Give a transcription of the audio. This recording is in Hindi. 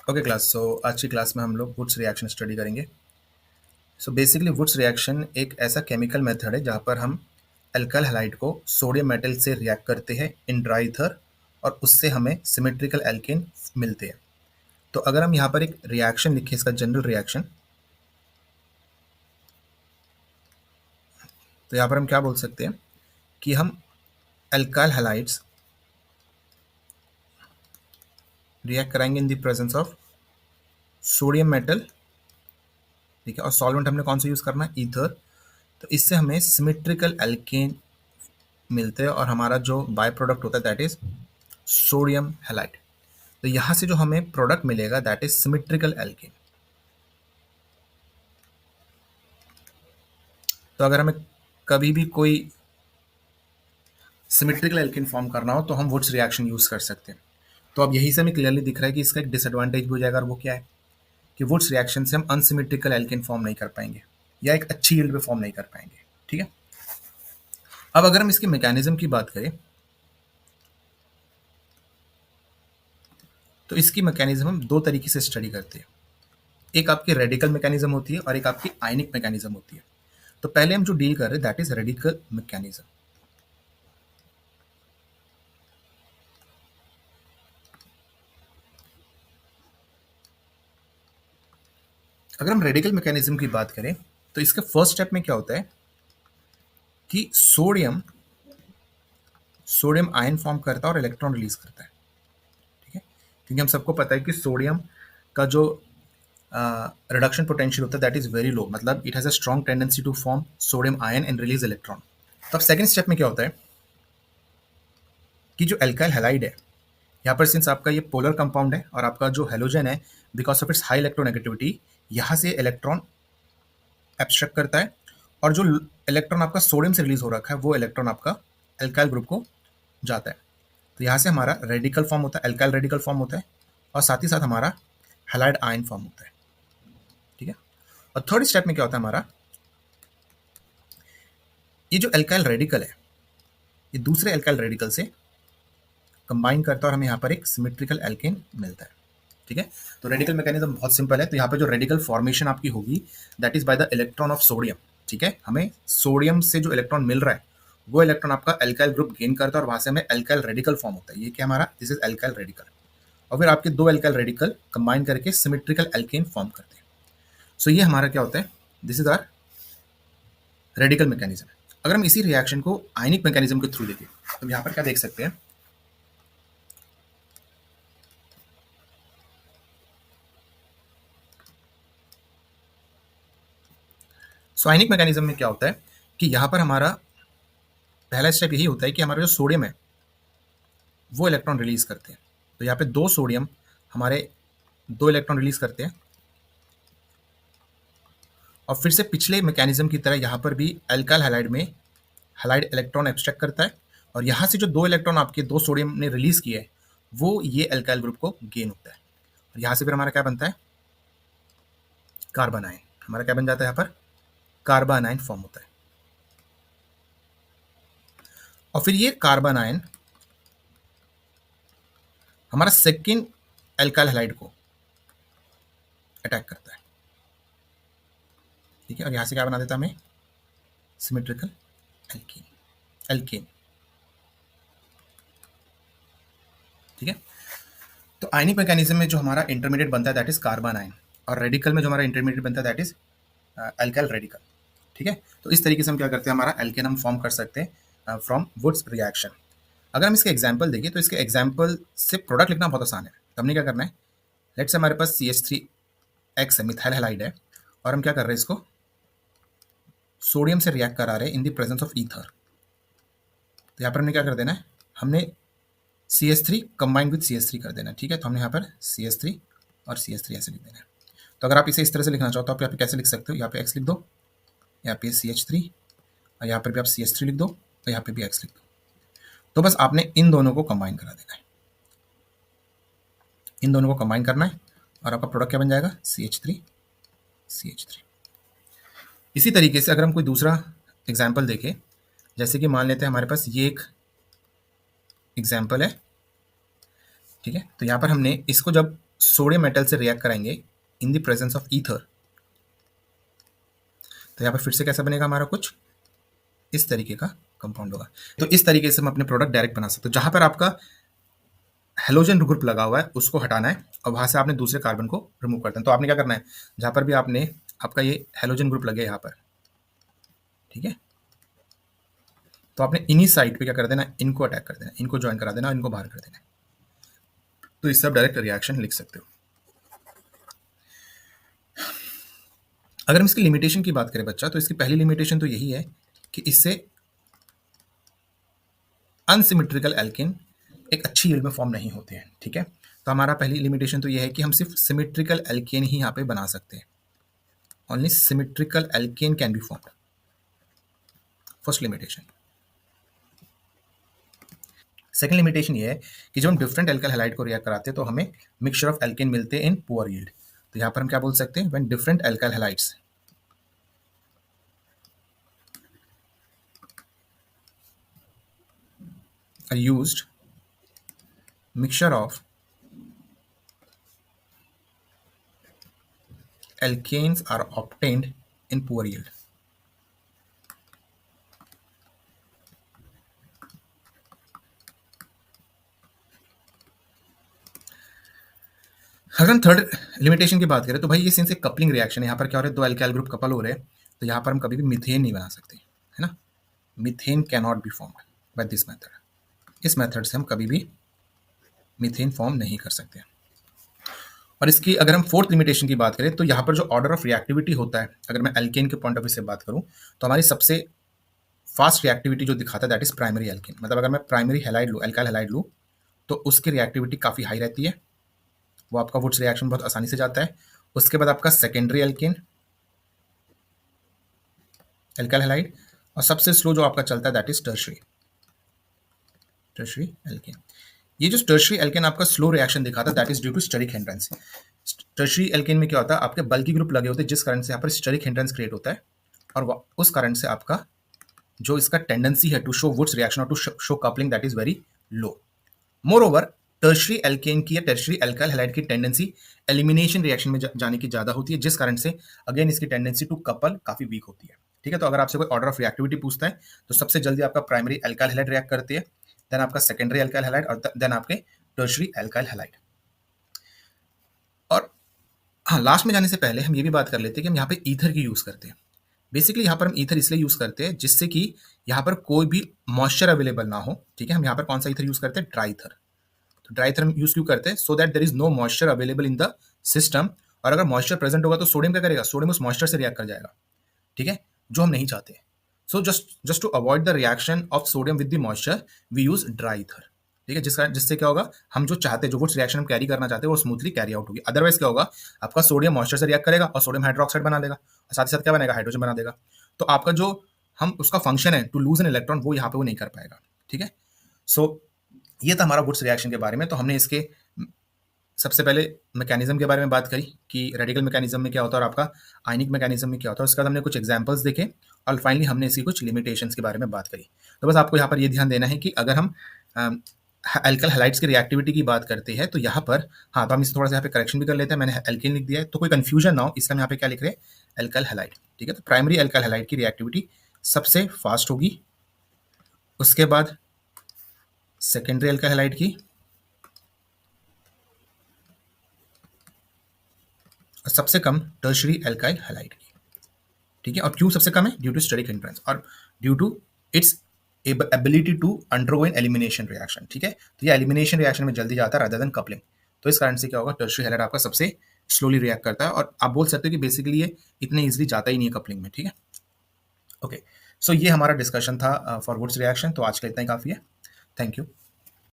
ओके क्लास, सो आज की क्लास में हम लोग वुड्स रिएक्शन स्टडी करेंगे। सो बेसिकली वुड्स रिएक्शन एक ऐसा केमिकल मेथड है जहाँ पर हम अल्काइल हैलाइड को सोडियम मेटल से रिएक्ट करते हैं इन ड्राई ईथर, और उससे हमें सिमेट्रिकल एल्केन मिलते हैं। तो अगर हम यहाँ पर एक रिएक्शन लिखें, इसका जनरल रिएक्शन, तो यहाँ पर हम क्या बोल सकते हैं कि हम अल्काइल हैलाइड्स रिएक्ट कराएंगे in the presence of sodium metal, ठीक है, और सॉल्वेंट हमने कौन सा यूज़ करना है, ईथर। तो इससे हमें सिमेट्रिकल एल्केन मिलते हैं और हमारा जो बाय प्रोडक्ट होता है दैट इज सोडियम हैलाइड। तो यहाँ से जो हमें प्रोडक्ट मिलेगा दैट इज सिमेट्रिकल एल्केन। तो अगर हमें कभी भी कोई सिमेट्रिकल एल्केन फॉर्म करना हो तो हम वुड्स रिएक्शन यूज कर सकते हैं। तो अब यही से हमें क्लियरली दिख रहा है कि इसका एक डिसएडवांटेज भी हो जाएगा, और वो क्या है कि वुड्स रिएक्शन से हम अनसिमेट्रिकल एल्केन फॉर्म नहीं कर पाएंगे या एक अच्छी यील्ड पे फॉर्म नहीं कर पाएंगे। ठीक है, अब अगर हम इसके मैकेनिज्म की बात करें तो इसकी मैकेनिज्म हम दो तरीके से स्टडी करते हैं। एक आपकी रेडिकल मैकेनिज्म होती है और एक आपकी आयनिक मैकेनिज्म होती है। तो पहले हम जो डील कर रहे हैं दैट इज रेडिकल मैकेनिज्म। अगर हम रेडिकल मैकेनिज्म की बात करें तो इसके फर्स्ट स्टेप में क्या होता है कि सोडियम सोडियम आयन फॉर्म करता है और इलेक्ट्रॉन रिलीज करता है। ठीक है, क्योंकि हम सबको पता है कि सोडियम का जो रिडक्शन पोटेंशियल होता है दैट इज वेरी लो, मतलब it has a strong tendency to form sodium ion and release electron. तो अब सेकंड स्टेप में क्या होता है कि जो एल्काइल हैलाइड है, यहाँ पर सिंस आपका ये पोलर कंपाउंड है और आपका जो हेलोजन है because of its high electronegativity यहाँ से इलेक्ट्रॉन एब्स्ट्रैक्ट करता है, और जो इलेक्ट्रॉन आपका सोडियम से रिलीज हो रखा है वो इलेक्ट्रॉन आपका एल्काइल ग्रुप को जाता है। तो यहाँ से हमारा रेडिकल फॉर्म होता है, एल्काइल रेडिकल फॉर्म होता है, और साथ ही साथ हमारा हैलाइड आयन फॉर्म होता है। ठीक है, और थर्ड स्टेप में क्या होता है हमारा, ये जो एल्काइल रेडिकल है ये दूसरे एल्काइल रेडिकल से कंबाइन करता है और हमें यहाँ पर एक सिमेट्रिकल एल्केन मिलता है। ठीक है, तो रेडिकल मैकेनिज्म बहुत सिंपल है। तो यहाँ पे जो रेडिकल फॉर्मेशन आपकी होगी that is by the electron of sodium. ठीक है, हमें सोडियम से जो इलेक्ट्रॉन मिल रहा है वो इलेक्ट्रॉन आपका एल्काइल ग्रुप गेन करता है और वहां से हमें एल्काइल रेडिकल फॉर्म होता है। ये क्या हमारा, दिस इज एल्काइल रेडिकल, और फिर आपके दो एल्काइल रेडिकल कंबाइन करके सिमेट्रिकल एल्केन फॉर्म करते हैं। सो ये हमारा क्या होता है, this is our radical mechanism. अगर हम इसी रिएक्शन को आयनिक मैकेनिज्म के थ्रू देखें तो यहाँ पर क्या देख सकते हैं, सो आयनिक मैकेनिज्म में क्या होता है कि यहाँ पर हमारा पहला स्टेप यही होता है कि हमारा जो सोडियम है वो इलेक्ट्रॉन रिलीज करते हैं। तो यहाँ पे दो सोडियम हमारे दो इलेक्ट्रॉन रिलीज करते हैं, और फिर से पिछले मैकेनिज्म की तरह यहाँ पर भी अल्काइल हैलाइड में हैलाइड इलेक्ट्रॉन एब्स्ट्रैक्ट करता है, और यहाँ से जो दो इलेक्ट्रॉन आपके दो सोडियम ने रिलीज किए हैं वो ये अल्काइल ग्रुप को गेन होता है, और यहाँ से फिर हमारा क्या बनता है, कार्बन आयन। हमारा क्या बन जाता है, यहाँ पर कार्बन आयन फॉर्म होता है, और फिर ये कार्बन आयन हमारा सेकेंड अल्काइल हैलाइड को अटैक करता है। ठीक है, और यहाँ से क्या बना देता है हमें, सिमेट्रिकल एल्केन एल्केन। ठीक है, तो आयनिक मैकेनिज्म में जो हमारा इंटरमीडिएट बनता है दैट इज कार्बन आयन, और रेडिकल में जो हमारा इंटरमीडिएट बनता है दैट इज अल्काइल रेडिकल। ठीक है, तो इस तरीके से हम क्या करते हैं, हमारा एल्केन हम फॉर्म कर सकते हैं फ्रॉम वुड्स रिएक्शन। अगर हम इसके एग्जाम्पल देखें तो इसके एग्जाम्पल से प्रोडक्ट लिखना बहुत आसान है। तो हमने क्या करना है, लेट्स से हमारे पास CH3X है, मिथाइल हैलाइड है, और हम क्या कर रहे हैं, इसको सोडियम से रिएक्ट करा रहे हैं in the presence of ether. तो यहाँ पर हमने क्या कर देना है, हमने CH3 कंबाइन विद CH3 कर देना है। ठीक है, तो हमने यहाँ पर CH3 और CH3 ऐसे लिख देना है। तो अगर आप इसे इस तरह से लिखना चाहो तो आप यहाँ पे कैसे लिख सकते हो, यहाँ पे X लिख दो, यहाँ पे CH3, और यहाँ पर भी आप CH3 लिख दो, तो यहाँ पे भी X लिख दो। तो बस आपने इन दोनों को कंबाइन करा देना है, इन दोनों को कंबाइन करना है, और आपका प्रोडक्ट क्या बन जाएगा, CH3 CH3। इसी तरीके से अगर हम कोई दूसरा एग्जाम्पल देखें, जैसे कि मान लेते हैं हमारे पास ये एक एग्जाम्पल है। ठीक है, तो यहाँ पर हमने इसको जब सोडियम मेटल से रिएक्ट कराएंगे in the presence of ether, तो यहाँ पर फिर से कैसा बनेगा हमारा कुछ इस तरीके का कंपाउंड होगा। तो इस तरीके से हम अपने प्रोडक्ट डायरेक्ट बना सकते हो। जहां पर आपका हेलोजन ग्रुप लगा हुआ है उसको हटाना है और वहां से आपने दूसरे कार्बन को रिमूव करना है। तो आपने क्या करना है, जहां पर भी आपने आपका ये हेलोजन ग्रुप लगे यहाँ पर, ठीक है, तो आपने इन्हीं साइड पे क्या कर देना, इनको अटैक कर देना, इनको ज्वाइन करा देना और इनको बाहर कर देना। तो इससे आप डायरेक्ट रिएक्शन लिख सकते हो। अगर हम इसकी लिमिटेशन की बात करें बच्चा, तो इसकी पहली लिमिटेशन तो यही है कि इससे अनसिमेट्रिकल एल्केन एक अच्छी यील्ड में फॉर्म नहीं होते हैं, ठीक है। तो हमारा पहली लिमिटेशन तो यह है कि हम सिर्फ सिमेट्रिकल एल्केन ही यहाँ पे बना सकते हैं। Only symmetrical alkane can be formed, first limitation. Second limitation ये है कि जब हम डिफरेंट एल्काइल हैलाइड को रिएक्ट कराते हैं तो हमें मिक्सचर ऑफ एल्केन मिलते हैं इन पुअर यील्ड। तो यहाँ पर हम क्या बोल सकते हैं, when different alkyl halides are used, mixture of alkanes are obtained in poor yield। अगर हम थर्ड लिमिटेशन की बात करें तो भाई ये सिंस एक कपलिंग रिएक्शन है, यहाँ पर क्या हो रहा है, दो एल्काइल ग्रुप कपल हो रहे हैं, तो यहाँ पर हम कभी भी मीथेन नहीं बना सकते, है ना। Methane can not be formed by this method. इस मेथड से हम कभी भी मीथेन फॉर्म नहीं कर सकते। और इसकी अगर हम फोर्थ लिमिटेशन की बात करें तो यहाँ पर जो ऑर्डर ऑफ रिएक्टिविटी होता है, अगर मैं एल्केन के पॉइंट ऑफ व्यू से बात करूँ तो हमारी सबसे फास्ट रिएक्टिविटी जो दिखाता है दैट इज प्राइमरी एल्केन। मतलब अगर मैं प्राइमरी हैलाइड लूँ, एल्काइल हैलाइड लूँ, तो उसकी रिएक्टिविटी काफ़ी हाई रहती है, वो आपका वुड्स रिएक्शन बहुत आसानी से जाता है। उसके बाद आपका सेकेंडरी एल्केन, एल्काइल हैलाइड, और सबसे स्लो जो आपका चलता है that is tertiary, tertiary alkane. ये जो टर्शरी एल्केन आपका स्लो रिएक्शन दिखाता है that is due to steric hindrance. Tertiary alkane में क्या होता है, आपके बल्की ग्रुप लगे होते हैं जिस कारण से यहाँ पर स्टेरिक हिंड्रेंस क्रिएट होता है, और उस कारण से आपका जो इसका टेंडेंसी है टू शो वुड्स रिएक्शन और to show coupling that is very low. Moreover tertiary alkane की या टर्शरी एल्काइल हैलाइड की टेंडेंसी एलिमिनेशन रिएक्शन में जाने की ज़्यादा होती है, जिस कारण से अगेन इसकी टेंडेंसी टू कपल काफ़ी वीक होती है, ठीक है। तो अगर आपसे कोई ऑर्डर ऑफ रिएक्टिविटी पूछता है तो सबसे जल्दी आपका प्राइमरी एल्काइल हैलाइड रिएक्ट करती है, देन आपका सेकेंडरी एल्काइल हैलाइड, और देन आपके टर्शरी एल्काइल हैलाइड। और हाँ, लास्ट में जाने से पहले हम ये भी बात कर लेते हैं कि हम यहाँ पे ईथर की यूज़ करते हैं। बेसिकली यहाँ पर हम ईथर इसलिए यूज़ करते हैं जिससे कि यहाँ पर कोई भी मॉइस्चर अवेलेबल ना हो, ठीक है। हम यहाँ पर कौन सा ईथर यूज़ करते हैं, ड्राई ईथर। तो ड्राई ईथर हम यूज़ क्यों करते हैं, so that there is no moisture available in the system, और अगर मॉइस्चर प्रेजेंट होगा तो सोडियम क्या करेगा, सोडियम उस मॉइस्चर से रिएक्ट कर जाएगा, ठीक है, जो हम नहीं चाहते। So just to avoid the reaction of sodium with the moisture we use dry ether, ठीक है, जिससे क्या होगा, हम जो चाहते हैं, जो वुड्स रिएक्शन हम कैरी करना चाहते हैं वो स्मूथली कैरी आउट होगी। अदरवाइज क्या होगा, आपका सोडियम मॉइस्चर से रिएक्ट करेगा और सोडियम हाइड्रोक्साइड बना देगा, और साथ ही साथ क्या बनेगा, हाइड्रोजन बना देगा। तो आपका जो हम उसका फंक्शन है टू लूज एन इलेक्ट्रॉन, वो यहाँ पे वो नहीं कर पाएगा, ठीक है। सो ये था हमारा वुड्स रिएक्शन के बारे में। तो हमने इसके सबसे पहले मैकेनिज्म के बारे में बात करी कि रेडिकल मैकेनिज्म में क्या होता है और आपका आयनिक मैकेनिज्म में क्या होता है। उसके बाद हमने कुछ एग्जांपल्स देखे और फाइनली हमने इसकी कुछ लिमिटेशंस के बारे में बात करी। तो बस आपको यहाँ पर ये ध्यान देना है कि अगर हम एल्काइल हैलाइड्स की रिएक्टिविटी की बात करते हैं तो यहाँ पर हाँ, तो हम इसे थोड़ा सा यहाँ पे करेक्शन भी कर लेते हैं। मैंने एल्केन लिख दिया है तो कोई कंफ्यूजन ना हो, इसलिए हम यहाँ पे क्या लिख रहे हैं, एल्काइल हैलाइड, ठीक है। तो प्राइमरी एल्काइल हैलाइड की रिएक्टिविटी सबसे फास्ट होगी, उसके बाद सेकेंडरी एल्काइल हैलाइड की, और सबसे कम टर्शरी एल्काइल हैलाइड की, ठीक है। और क्यों सबसे कम है, ड्यू टू स्टेरिक हिंड्रेंस और due to its ability to undergo an elimination reaction, ठीक है। तो ये एलिमिनेशन रिएक्शन में जल्दी जाता है रादर देन कपलिंग। तो इस कारण से क्या होगा, टर्शरी हैलाइड आपका सबसे स्लोली रिएक्ट करता है, और आप बोल सकते हो कि बेसिकली ये इतने इजीली जाता ही नहीं है कपलिंग में, ठीक है। ओके, सो ये हमारा डिस्कशन था फॉर वुड्स रिएक्शन। तो आज का इतना ही काफ़ी है। Thank you.